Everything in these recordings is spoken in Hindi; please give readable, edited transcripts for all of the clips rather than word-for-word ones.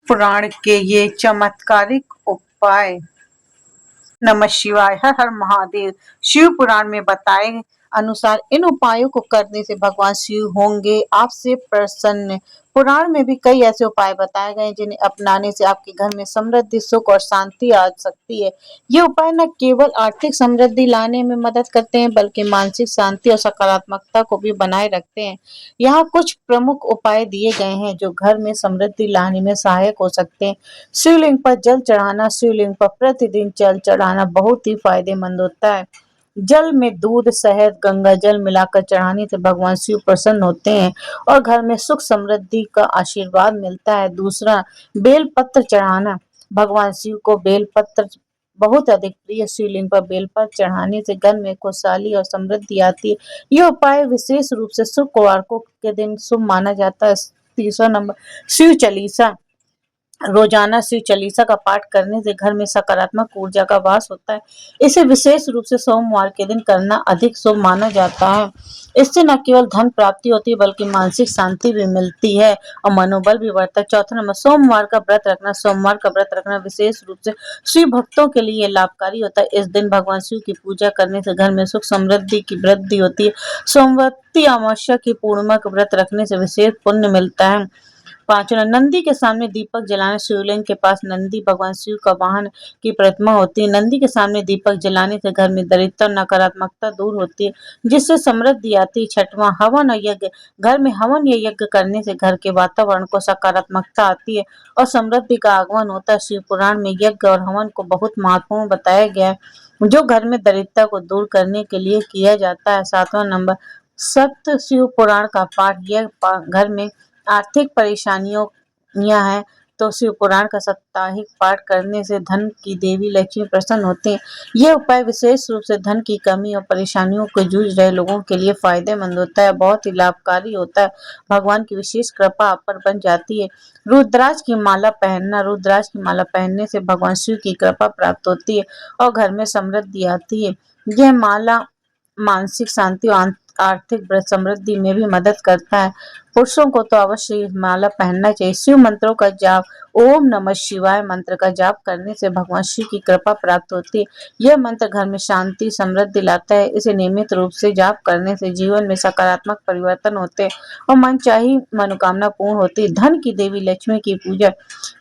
पुराण के ये चमत्कारिक उपाय। नमः शिवाय। हर हर महादेव। शिव पुराण में बताए अनुसार इन उपायों को करने से भगवान शिव होंगे आपसे प्रसन्न। पुराण में भी कई ऐसे उपाय बताए गए हैं जिन्हें अपनाने से आपके घर में समृद्धि, सुख और शांति आ सकती है। ये उपाय न केवल आर्थिक समृद्धि लाने में मदद करते हैं बल्कि मानसिक शांति और सकारात्मकता को भी बनाए रखते हैं। यहाँ कुछ प्रमुख उपाय दिए गए हैं जो घर में समृद्धि लाने में सहायक हो सकते हैं। शिवलिंग पर जल चढ़ाना। शिवलिंग पर प्रतिदिन जल चढ़ाना बहुत ही फायदेमंद होता है। जल में दूध, शहद, गंगा जल मिलाकर चढ़ाने से भगवान शिव प्रसन्न होते हैं और घर में सुख समृद्धि का आशीर्वाद मिलता है। दूसरा, बेल पत्र चढ़ाना। भगवान शिव को बेल पत्र बहुत अधिक प्रिय। शिवलिंग पर बेलपत्र चढ़ाने से घर में खुशहाली और समृद्धि आती है। यह उपाय विशेष रूप से शुक्रवार को के दिन शुभ माना जाता है। तीसरा नंबर, शिव चालीसा। रोजाना शिव चालीसा का पाठ करने से घर में सकारात्मक ऊर्जा का वास होता है। इसे विशेष रूप से सोमवार के दिन करना अधिक शुभ माना जाता है। इससे न केवल धन प्राप्ति होती है बल्कि मानसिक शांति भी मिलती है और मनोबल भी बढ़ता है। चौथा नंबर, सोमवार का व्रत रखना। सोमवार का व्रत रखना विशेष रूप से शिव भक्तों के लिए लाभकारी होता है। इस दिन भगवान शिव की पूजा करने से घर में सुख समृद्धि की वृद्धि होती है। सोमवती अमावस्या की पूर्णिमा का व्रत रखने से विशेष पुण्य मिलता है। पांचवा, नंदी के सामने दीपक जलाना। शिवलिंग के पास नंदी भगवान शिव का वाहन की प्रतिमा होती है। नंदी के सामने दीपक जलाने से घर में दरिद्रता और नकारात्मकता दूर होती है जिससे समृद्धि आती है। छठवां, हवन और यज्ञ। घर में हवन या यज्ञ करने से घर के वातावरण को सकारात्मकता आती है और समृद्धि का आगमन होता है। शिव पुराण में यज्ञ और हवन को बहुत महत्वपूर्ण बताया गया है जो घर में दरिद्रता को दूर करने के लिए किया जाता है। सातवां नंबर, सप्त शिव पुराण का पाठ। यह घर में आर्थिक परेशानियों हैं तो शिव पुराण का साप्ताहिक पाठ करने से धन की देवी लक्ष्मी प्रसन्न होते हैं। यह उपाय विशेष रूप से धन की कमी और परेशानियों को जूझ रहे लोगों के लिए फायदेमंद होता है, बहुत ही लाभकारी होता है। भगवान की विशेष कृपा आप पर बन जाती है। रुद्राक्ष की माला पहनना। रुद्राक्ष की माला पहनने से भगवान शिव की कृपा प्राप्त होती है और घर में समृद्धि आती है। यह माला मानसिक शांति और आर्थिक समृद्धि में भी मदद करता है। पुरुषों को तो अवश्य माला पहनना चाहिए। शिव मंत्रों का जाप। ओम नमः शिवाय मंत्र का जाप करने से भगवान शिव की कृपा प्राप्त होती है। यह मंत्र घर में शांति समृद्धि लाता है। इसे नियमित रूप से जाप करने से जीवन में सकारात्मक परिवर्तन होते हैं और मनचाही मनोकामना पूर्ण होती है। धन की देवी लक्ष्मी की पूजा।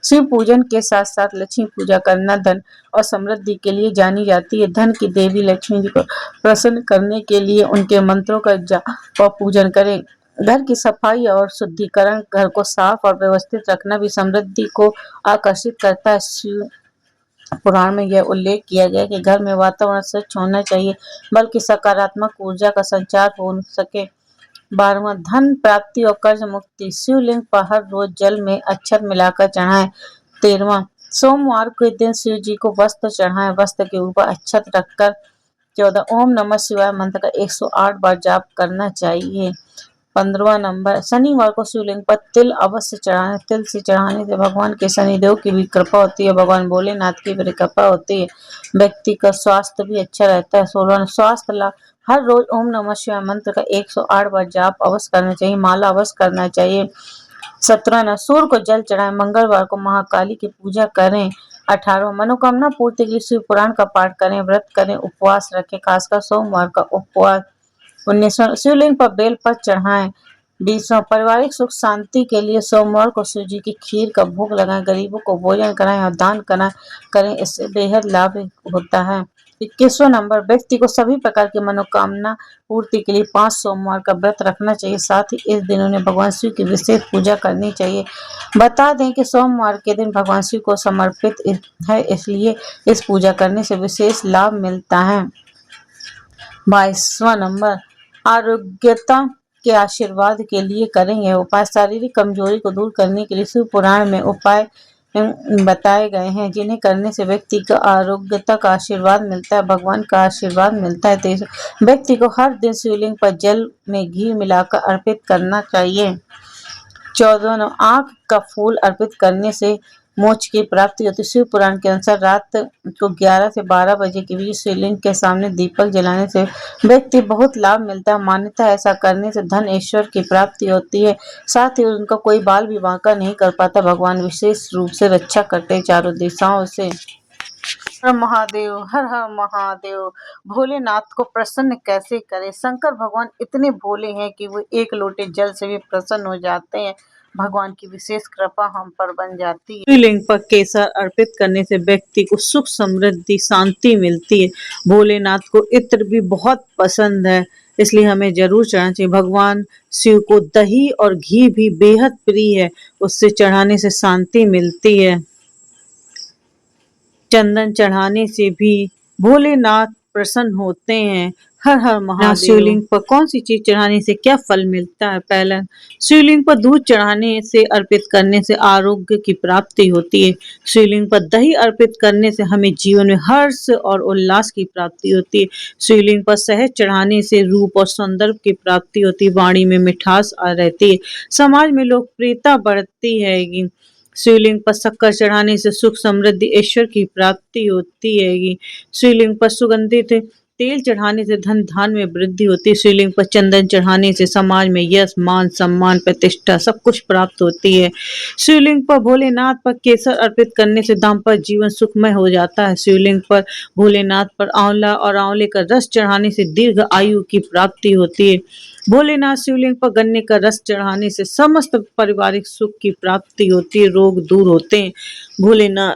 शिव पूजन के साथ साथ लक्ष्मी पूजा करना धन और समृद्धि के लिए जानी जाती है। धन की देवी लक्ष्मी जी को प्रसन्न करने के लिए उनके मंत्रों का जाप और पूजन करें। घर की सफाई और शुद्धिकरण। घर को साफ और व्यवस्थित रखना भी समृद्धि को आकर्षित करता है। शिव पुराण में यह उल्लेख किया गया कि घर में वातावरण स्वच्छ होना चाहिए बल्कि सकारात्मक ऊर्जा का संचार हो सके। 12वां, धन प्राप्ति और कर्ज मुक्ति। शिवलिंग पर हर रोज जल में अक्षत मिलाकर चढ़ाएं। 13वां, सोमवार के दिन शिव जी को वस्त्र चढ़ाएं। वस्त्र के ऊपर अक्षत रखकर 14, ओम नमः शिवाय मंत्र का 108 बार जाप करना चाहिए। 15वां नंबर, शनिवार को शिवलिंग पर तिल अवश्य चढ़ाना। तिल से चढ़ाने से भगवान के शनिदेव की भी कृपा होती है, भगवान भोलेनाथ की भी कृपा होती है। व्यक्ति का स्वास्थ्य भी अच्छा रहता है। 16वां, स्वास्थ्य लाभ। हर रोज ओम नमः शिवाय मंत्र का 108 बार जाप अवश्य करना चाहिए, माला अवश्य करना चाहिए। 17वां, सूर्य को जल चढ़ाएं। मंगलवार को महाकाली की पूजा करें। 18वां, मनोकामना पूर्ति के लिए शिव पुराण का पाठ करें, व्रत करें, उपवास रखें, खासकर सोमवार का उपवास। 19वां, शिवलिंग पर बेल पत्र चढ़ाएं। 20वां, पारिवारिक सुख शांति के लिए सोमवार को शिव जी की खीर का भोग लगाएं, गरीबों को भोजन कराएं और दान करें, इससे बेहद लाभ होता है। 21वां नंबर, व्यक्ति को सभी प्रकार की मनोकामना पूर्ति के लिए 5 सोमवार का व्रत रखना चाहिए। साथ ही इस दिन उन्हें भगवान शिव की विशेष पूजा करनी चाहिए। बता दें कि सोमवार के दिन भगवान शिव को समर्पित है, इसलिए इस पूजा करने से विशेष लाभ मिलता है। 22वां नंबर, आरोग्यता के आशीर्वाद के लिए करेंगे उपाय। शारीरिक कमजोरी को दूर करने के लिए शिव पुराण में उपाय बताए गए हैं जिन्हें करने से व्यक्ति को आरोग्यता का आशीर्वाद मिलता है, भगवान का आशीर्वाद मिलता है। तो व्यक्ति को हर दिन शिवलिंग पर जल में घी मिलाकर अर्पित करना चाहिए। 14वां, आंख का फूल अर्पित करने से मोक्ष की प्राप्ति होती है। शिव पुराण के अनुसार रात को 11 से 12 बजे के बीच शिवलिंग के सामने दीपक जलाने से व्यक्ति बहुत लाभ मिलता है। मान्यता है ऐसा करने से धन ऐश्वर्य की प्राप्ति होती है, साथ ही उनका कोई बाल विवाह का नहीं कर पाता। भगवान विशेष रूप से रक्षा करते हैं चारों दिशाओं से। हर महादेव, हर हर महादेव। भोलेनाथ को प्रसन्न कैसे करें? शंकर भगवान इतने भोले हैं कि वो एक लोटे जल से भी प्रसन्न हो जाते हैं। भगवान की विशेष कृपा हम पर बन जाती है। शिवलिंग पर केसर अर्पित करने से व्यक्ति को सुख, समृद्धि, शांति मिलती है। भोलेनाथ को इत्र भी बहुत पसंद है, इसलिए हमें जरूर चढ़ाना चाहिए। भगवान शिव को दही और घी भी बेहद प्रिय है, उससे चढ़ाने से शांति मिलती है। चंदन चढ़ाने से भी भोलेनाथ प्रसन्न होते हैं। हर हर महादेव। शिवलिंग पर कौन सी चीज चढ़ाने से क्या फल मिलता है? पहला, शिवलिंग पर दूध चढ़ाने से, अर्पित करने से आरोग्य की प्राप्ति होती है। शिवलिंग पर दही अर्पित करने से हमें जीवन में हर्ष और उल्लास की प्राप्ति होती है। शिवलिंग पर शहद चढ़ाने से रूप और सौंदर्य की प्राप्ति होती है, वाणी में मिठास आ रहती है, समाज में लोकप्रियता बढ़ती है। शिवलिंग पर शक्कर चढ़ाने से सुख, समृद्धि, ऐश्वर्य की प्राप्ति होती है। शिवलिंग पर सुगंधित तेल चढ़ाने से धन धान्य में वृद्धि होती है। शिवलिंग पर चंदन चढ़ाने से समाज में यश, मान, सम्मान, प्रतिष्ठा सब कुछ प्राप्त होती है। शिवलिंग पर भोलेनाथ पर केसर अर्पित करने से दाम्पत्य जीवन सुखमय हो जाता है। शिवलिंग पर भोलेनाथ पर आंवला और आंवले का रस चढ़ाने से दीर्घ आयु की प्राप्ति होती है। भोलेनाथ शिवलिंग पर गन्ने का रस चढ़ाने से समस्त पारिवारिक सुख की प्राप्ति होती है, रोग दूर होते हैं। भोलेनाथ